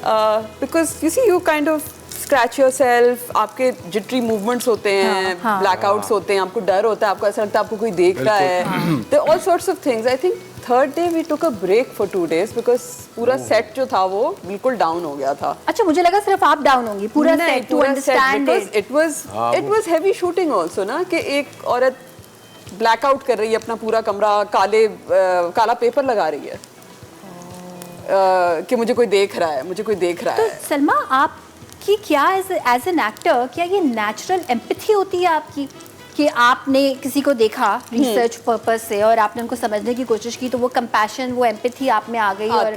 because you see, you kind of scratch yourself, आपके जिटरी मूवमेंट्स होते हैं, ब्लैकआउट्स होते हैं, आपको डर होता है, आपको ऐसा लगता है आपको कोई देख रहा है, तो all sorts of things. I think third day we took a break for 2 days because पूरा सेट जो था वो बिल्कुल डाउन हो गया था। अच्छा, मुझे लगा सिर्फ आप डाउन होंगी, पूरा set to understand it was heavy shooting also ना, कि एक औरत ब्लैकआउट कर रही है, अपना पूरा कमरा काला पेपर लगा रही है कि मुझे कोई देख रहा है, मुझे कोई देख रहा है। तो सलमा, आप कि क्या एज एन एक्टर क्या ये नेचुरल एम्पैथी होती है आपकी कि आपने किसी को देखा रिसर्च पर्पस से और आपने उनको समझने की कोशिश की तो वो कंपैशन वो एम्पैथी आप में आ गई और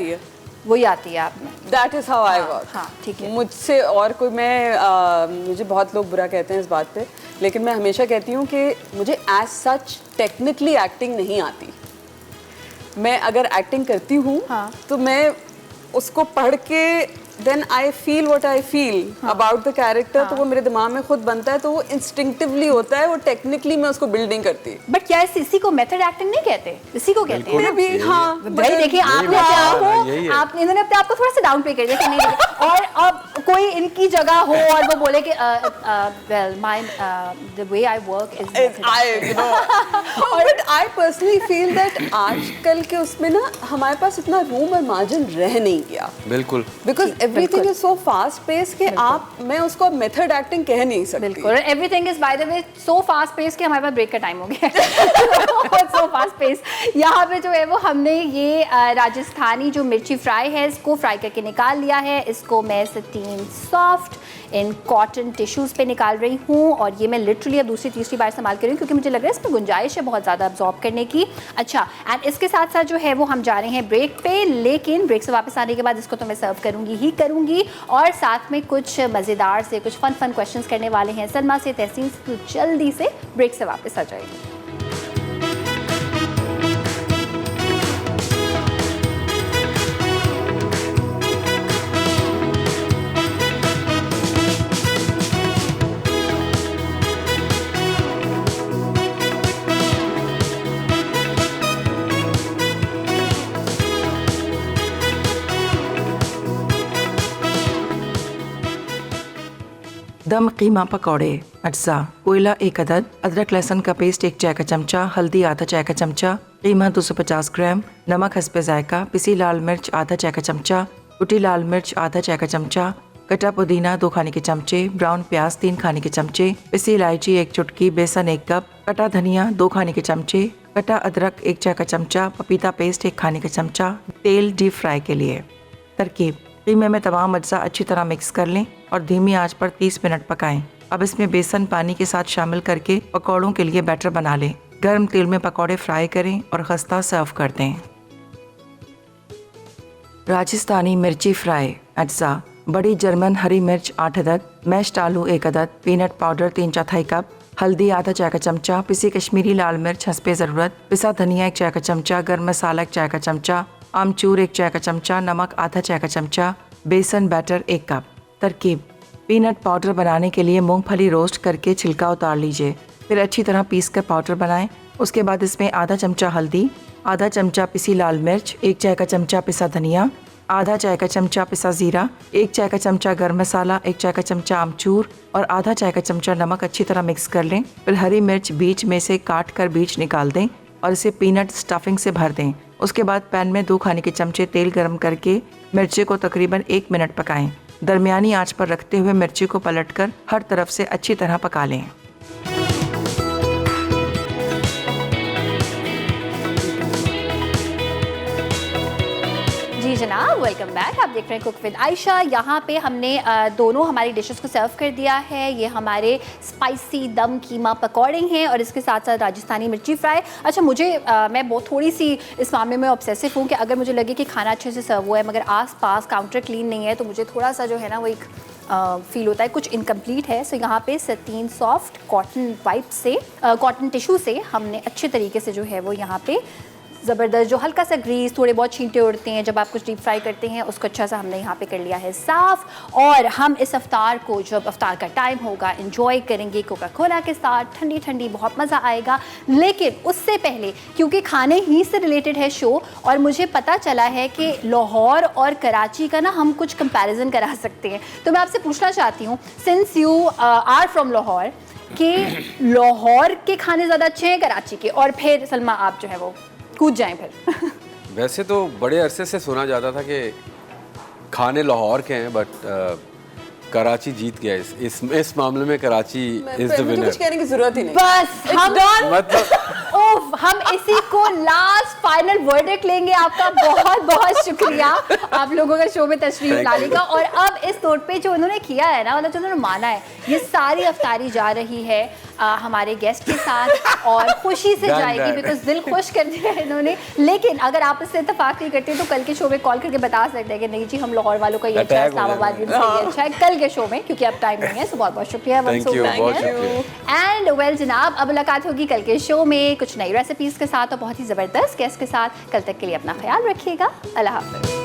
वही आती है आप में? That is how I work. हाँ ठीक है। मुझसे और कोई मुझे बहुत लोग बुरा कहते हैं इस बात पे, लेकिन मैं हमेशा कहती हूँ कि मुझे एज सच टेक्निकली एक्टिंग नहीं आती। मैं अगर एक्टिंग करती हूँ तो मैं उसको पढ़ के then I feel what I feel about the character, तो वो मेरे दिमाग में खुद बनता है, तो वो इंस्टिंक्टिवली होता है, वो टेक्निकली मैं उसको बिल्ड नहीं करती। बट क्या इसी को मेथड एक्टिंग नहीं कहते? इसी को कहते हैं भी। हाँ भाई देखिए आपने आप इन्होंने अपने आप को थोड़ा सा डाउन पे कर दिया कि नहीं और अब कोई इनकी जगह हो और वो बोले कि well my the way I work is but I personally feel that आजकल के उसमें ना हमारे पास इतना रूम और मार्जिन रह नहीं गया। बिल्कुल, because everything is so fast pace कि मैं उसको मेथड एक्टिंग कह नहीं सकती। बिल्कुल, everything is by the way so fast pace कि हमारे पास ब्रेक का टाइम हो गया सो फास्ट पेस। यहाँ पे जो है वो हमने ये राजस्थानी जो मिर्ची फ्राई है इसको फ्राई करके निकाल लिया है। इसको मैं sixteen soft in cotton tissues पे निकाल रही हूँ और ये मैं लिटरली अब दूसरी तीसरी बार इस्तेमाल कर रही हूँ क्योंकि मुझे लग रहा है इसमें गुंजाइश है बहुत ज़्यादा अब्जॉर्ब करने की। अच्छा, एंड इसके साथ साथ जो है वो हम जा रहे हैं ब्रेक पे, लेकिन ब्रेक से वापस आने के बाद इसको तो मैं सर्व करूँगी ही करूँगी और साथ में कुछ मज़ेदार से कुछ फन क्वेश्चंस करने वाले हैं सलमा से, तहसीन से। तो जल्दी से ब्रेक से वापस आ जाएगी। दम कीमा पकौड़े अज्जा: कोयला 1 अदद, अदरक लहसुन का पेस्ट 1 चाय का चमचा, हल्दी आधा चाय का चमचा, कीमा 250 ग्राम, नमक हस्बे जायका, पिसी लाल मिर्च आधा चाय का चमचा, कुटी लाल मिर्च आधा चाय का चमचा, कटा पुदीना 2 खाने के चमचे, ब्राउन प्याज 3 खाने के चमचे, पिसी इलायची 1 चुटकी, बेसन 1 कप, कटा धनिया 2 खाने के चमचे, कटा अदरक 1 चाय का चमचा, पपीता पेस्ट 1 खाने का चमचा। तेल डीप फ्राई के लिए। तरकीब: कीमे में तमाम अज्जा अच्छी तरह मिक्स कर लें और धीमी आंच पर 30 मिनट पकाएं। अब इसमें बेसन पानी के साथ शामिल करके पकौड़ों के लिए बैटर बना लें। गर्म तेल में पकौड़े फ्राई करें और खस्ता सर्व कर दें। राजस्थानी मिर्ची फ्राई अज्जा: बड़ी जर्मन हरी मिर्च 8 अदद, मैश्ड आलू 1 अदद, पीनट पाउडर 3/4 कप, हल्दी आधा चाय का चमचा, पिसी कश्मीरी लाल मिर्च हस्बे ज़रूरत, पिसा धनिया 1 चाय का चमचा, गर्म मसाला 1 चाय का चमचा, आमचूर 1 चाय का चमचा, नमक आधा चाय का चमचा, बेसन बैटर 1 कप। तरकीब: पीनट पाउडर बनाने के लिए मूंगफली रोस्ट करके छिलका उतार लीजिए, फिर अच्छी तरह पीस कर पाउडर बनाएं। उसके बाद इसमें आधा चमचा हल्दी, आधा चमचा पिसी लाल मिर्च, 1 चाय का चमचा पिसा धनिया, आधा चाय का चमचा पिसा ज़ीरा, 1 चाय का चमचा गर्म मसाला, 1 चाय का चमचा आमचूर और आधा चाय का चमचा नमक अच्छी तरह मिक्स कर लें। फिर हरी मिर्च बीच में से काट कर बीज निकाल दें और इसे पीनट स्टफिंग से भर दें। उसके बाद पैन में 2 खाने के चमचे तेल गर्म करके मिर्ची को तकरीबन 1 मिनट पकाएं। दरमियानी आंच पर रखते हुए मिर्ची को पलटकर हर तरफ से अच्छी तरह पका लें। जी जनाब, वेलकम बैक। आप देख रहे हैं कुक विद आयशा। यहाँ पे हमने दोनों हमारी डिशेस को सर्व कर दिया है। ये हमारे स्पाइसी दम कीमा पकौड़े हैं और इसके साथ साथ राजस्थानी मिर्ची फ्राई। अच्छा, मुझे मैं बहुत थोड़ी सी इस मामले में ऑब्सेसिव हूँ कि अगर मुझे लगे कि खाना अच्छे से सर्व हुआ है मगर आस-पास काउंटर क्लीन नहीं है तो मुझे थोड़ा सा जो है ना वो एक फील होता है कुछ इनकम्प्लीट है। सो यहाँ पे सटीन सॉफ्ट कॉटन वाइप से कॉटन टिश्यू से हमने अच्छे तरीके से जो है वो यहाँ पे ज़बरदस्त जो हल्का सा ग्रीस, थोड़े बहुत छींटे उड़ते हैं जब आप कुछ डीप फ्राई करते हैं, उसको अच्छा सा हमने यहाँ पे कर लिया है साफ़। और हम इस अफ्तार को जब अफ्तार का टाइम होगा एंजॉय करेंगे कोका कोला के साथ, ठंडी ठंडी, बहुत मज़ा आएगा। लेकिन उससे पहले क्योंकि खाने ही से रिलेटेड है शो और मुझे पता चला है कि लाहौर और कराची का ना हम कुछ कंपैरिजन करा सकते हैं, तो मैं आपसे पूछना चाहती हूँ since you are from Lahore कि लाहौर के खाने ज़्यादा अच्छे हैं कराची के, और फिर सलमा आप जो है वो कूद जाएं फिर। वैसे तो बड़े अरसे से सुना जाता था कि खाने लाहौर के हैं बट कराची जीत गया इस मामले में। Karachi is the winner. कुछ कहने की जरूरत ही नहीं, बस हम मतलब ओह हम इसी को लास्ट फाइनल वर्डिक्ट लेंगे। आपका बहुत बहुत शुक्रिया आप लोगों का शो में तशरीफ लाने का। और अब इस नोट पे जो उन्होंने किया है ना, मतलब जो उन्होंने माना है, ये सारी अफ्तारी जा रही है हमारे गेस्ट के साथ और खुशी से जाएगी, बिकॉज दिल खुश कर दिया है इन्होंने। लेकिन अगर आप इससे इत्तेफाक नहीं करते तो कल के शो में कॉल करके बता सकते हैं कि नहीं जी हम लाहौर वालों का ये अच्छा है, इस्लामाबाद भी अच्छा है, कल के शो में, क्योंकि अब टाइम नहीं है। सो बहुत बहुत शुक्रिया एंड वेल जनाब, अब मुलाकात होगी कल के शो में कुछ नई रेसिपीज के साथ और बहुत ही ज़बरदस्त गेस्ट के साथ। कल तक के लिए अपना ख्याल रखिएगा। अल्लाह हाफ़िज़।